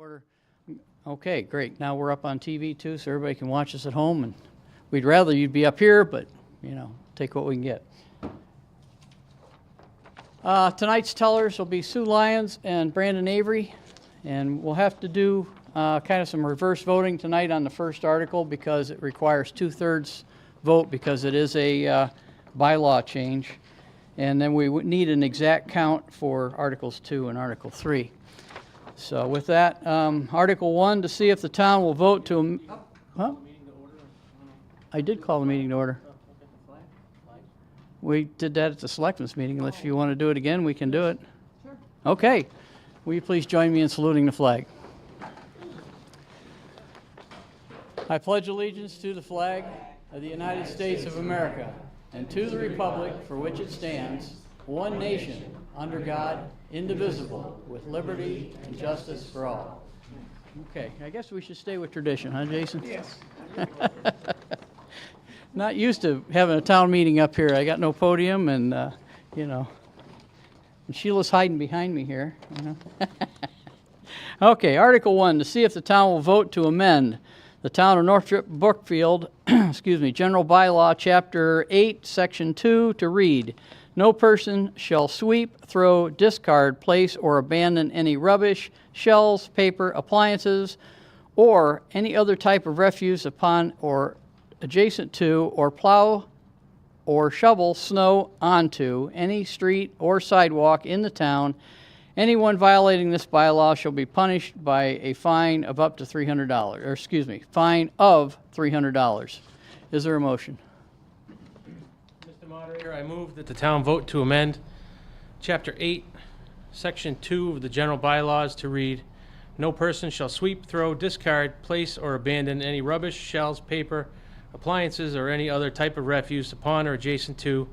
Order. Okay, great. Now we're up on TV too, so everybody can watch us at home. And we'd rather you'd be up here, but, you know, take what we can get. Tonight's tellers will be Sue Lyons and Brandon Avery. And we'll have to do kind of some reverse voting tonight on the first article because it requires 2/3 vote because it is a bylaw change. And then we would need an exact count for Articles 2 and Article 3. So with that, Article 1, to see if the town will vote to... Huh? I did call the meeting to order. We did that at the selectmen's meeting. If you want to do it again, we can do it. Sure. Okay. Will you please join me in saluting the flag? I pledge allegiance to the flag of the United States of America and to the republic for which it stands, one nation, under God, indivisible, with liberty and justice for all. Okay, I guess we should stay with tradition, huh, Jason? Yes. Not used to having a town meeting up here. I got no podium and, you know, and Sheila's hiding behind me here. You know? Okay, Article 1, to see if the town will vote to amend the Town of Northrop Brookfield, General Bylaw, Chapter 8, Section 2, to read, no person shall sweep, throw, discard, place, or abandon any rubbish, shells, paper, appliances, or any other type of refuse upon or adjacent to, or plow or shovel snow onto any street or sidewalk in the town. Anyone violating this bylaw shall be punished by a fine of up to $300, or fine of $300. Is there a motion? Mr. Moderator, I move that the town vote to amend Chapter 8, Section 2 of the general bylaws to read, no person shall sweep, throw, discard, place, or abandon any rubbish, shells, paper, appliances, or any other type of refuse upon or adjacent to,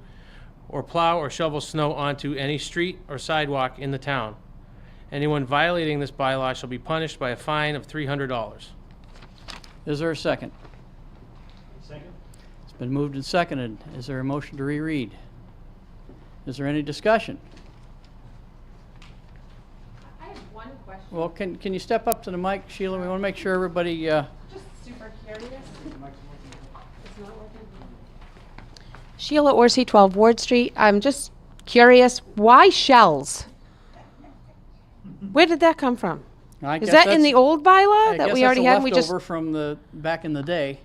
or plow or shovel snow onto any street or sidewalk in the town. Anyone violating this bylaw shall be punished by a fine of $300. Is there a second? Second. It's been moved and seconded. Is there a motion to reread? Is there any discussion? I have one question. Well, can you step up to the mic, Sheila? We want to make sure everybody... Just super curious. It's not working. Sheila Orsi, 12 Ward Street. I'm just curious, why shells? Where did that come from? I Is guess that in that's- the old bylaw I that guess we that's already a had? We just leftover from the back in the day.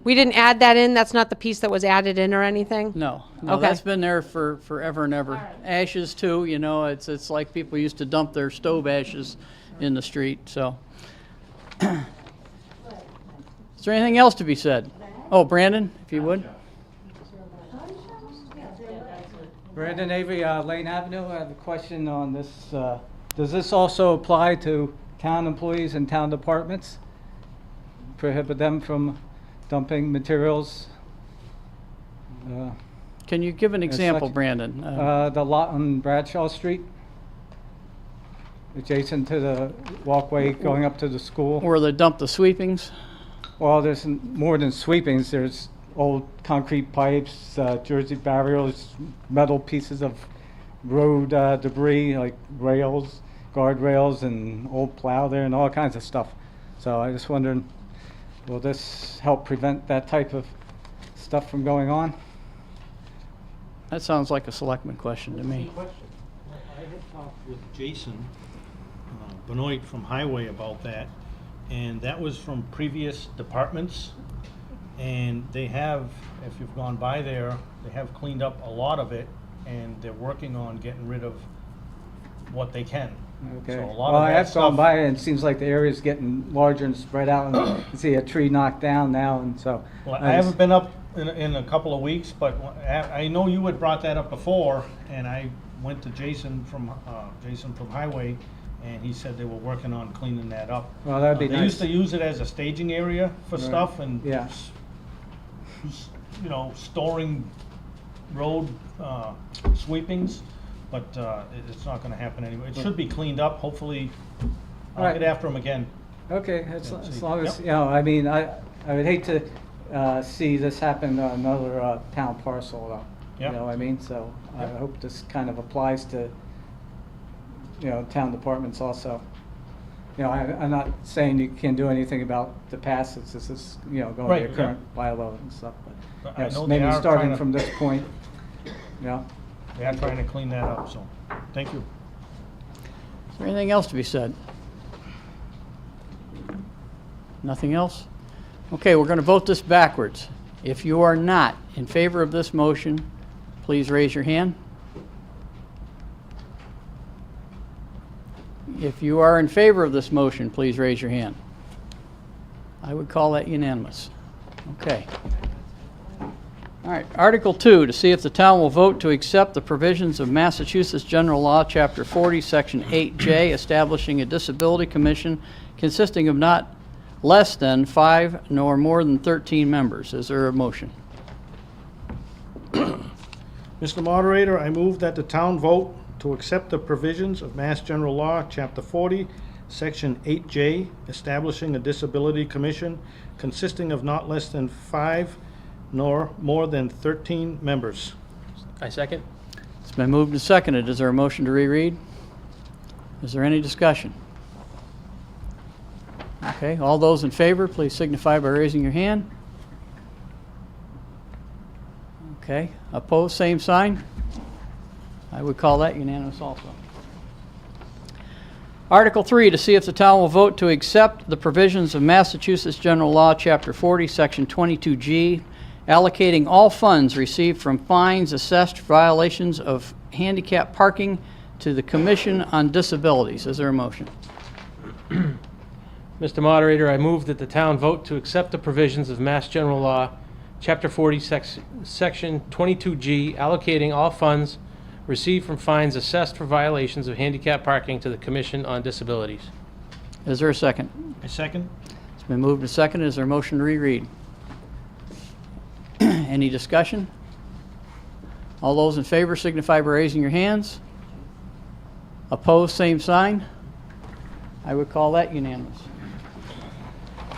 we didn't add that in. That's not the piece that was added in or anything. No, Okay. that's been there for forever and ever. Ashes too, you know, it's like people used to dump their stove ashes in the street, so. Is there anything else to be said? Oh, Brandon, if you would. Brandon Avery, Lane Avenue. I have a question on this. Does this also apply to town employees and town departments? Prohibit them from dumping materials? Can you give an example, such- Brandon? The lot on Bradshaw Street, adjacent to the walkway going up to the school. Where they dump the sweepings? Well, there's more than sweepings. There's old concrete pipes, Jersey barriers, metal pieces of road debris like rails, guardrails, and old plow there, and all kinds of stuff. So I just wondering, will this help prevent that type of stuff from going on? That sounds like a selectman question to me. I had talked with Jason Benoit from Highway about that, and that was from previous departments. And they have, if you've gone by there, they have cleaned up a lot of it, and they're working on getting rid of what they can. Okay. So a lot Well, of I that have gone stuff- by and it seems like the area's getting larger and spread out, and you can see a tree knocked down now, and so. Well, I haven't been up in a couple of weeks, but I know you had brought that up before, and I went to Jason from Highway, and he said they were working on cleaning that up. Well, that'd be They used nice. to use it as a staging area for Right. stuff and, Yeah. you know, storing road sweepings, but it's not gonna happen anyway. It should be cleaned up, hopefully. I'll Right. get after them again. Okay, Yeah, as see. long as, Yep. you know, I mean, I would hate to see this happen on another town parcel, you Yep. know what I mean? So I Yep. hope this kind of applies to, you know, town departments also. You know, I'm not saying you can't do anything about the past, it's just, this, you know, going Right, to your yeah. current bylaw and stuff, but I yes, know they maybe are starting trying to- from this point, yeah. They are trying to clean that up, so, thank you. Is there anything else to be said? Nothing else? Okay, we're going to vote this backwards. If you are not in favor of this motion, please raise your hand. If you are in favor of this motion, please raise your hand. I would call that unanimous. Okay. All right, Article 2, to see if the town will vote to accept the provisions of Massachusetts General Law, Chapter 40, Section 8J, establishing a disability commission consisting of not less than 5 nor more than 13 members. Is there a motion? Mr. Moderator, I move that the town vote to accept the provisions of Mass General Law, Chapter 40, Section 8J, establishing a disability commission consisting of not less than 5 nor more than 13 members. I second. It's been moved and seconded. Is there a motion to reread? Is there any discussion? Okay, all those in favor, please signify by raising your hand. Okay, opposed, same sign. I would call that unanimous also. Article 3, to see if the town will vote to accept the provisions of Massachusetts General Law, Chapter 40, Section 22G, allocating all funds received from fines assessed for violations of handicap parking to the Commission on Disabilities. Is there a motion? Mr. Moderator, I move that the town vote to accept the provisions of Mass General Law, Chapter 40, Section 22G, allocating all funds received from fines assessed for violations of handicap parking to the Commission on Disabilities. Is there a second? I second. It's been moved and seconded. Is there a motion to reread? Any discussion? All those in favor signify by raising your hands. Opposed, same sign. I would call that unanimous.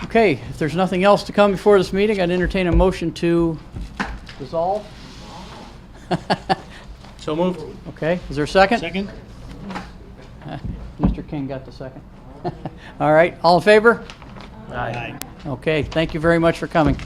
Okay, if there's nothing else to come before this meeting, I'd entertain a motion to dissolve. So moved. Okay, is there a second? Second? Mr. King got the second. All right, all in favor? Aye. Okay, thank you very much for coming.